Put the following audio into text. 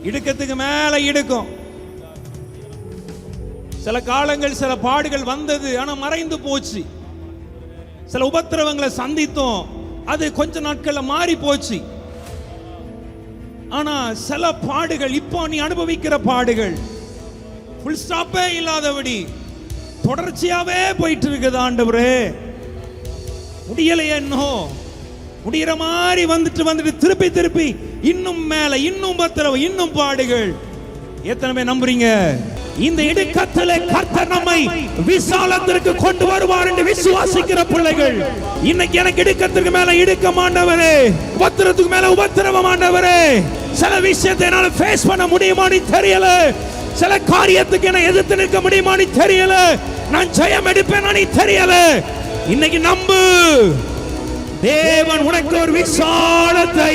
இடுக்கத்துக்கு மேல இடுக்கும். சில காலங்கள் சில பாடுகள் வந்தது, ஆனா மறைந்து போச்சு. சில உபத்திரவங்களை சந்தித்தோம், அது கொஞ்ச நாட்கள்ல மாறி போச்சு. ஆனா சில பாடுகள், இப்போ நீ அனுபவிக்கிற பாடுகள் ஃபுல் ஸ்டாப்பே இல்லாதபடி தொடர்ச்சியாவே போயிட்டு இருக்குது. ஆண்டவரே முடியலையே, இன்னும் முடிகிற மாதிரி வந்துட்டு திருப்பி திருப்பி இன்னும் மேல, இன்னும் உபத்திரவம், இன்னும் பாடுகள். எத்தனை பேர் நம்புறீங்க? இந்த இடுக்கத்திலே கர்த்தர் நம்மை விசாலத்திற்கு கொண்டு வருவார் என்று விசுவாசிக்கிற பிள்ளைகள், இன்னைக்கு எனக்கு இடுக்கத்திற்கு மேல இடுக்கம் ஆண்டவரே, உபத்திரத்துக்கு மேல உபத்திரவம் ஆண்டவரே. சில விஷயத்தை என்னால ஃபேஸ் பண்ண முடியுமான்னு தெரியல, சில காரியத்துக்கு என்ன எதிர்த்து நிற்க முடியுமான்னு தெரியல, நான் ஜெயம் எடுப்பேன் தெரியல. இன்னைக்கு நம்பு, தேவன் உனக்கு ஒரு விசாலத்தை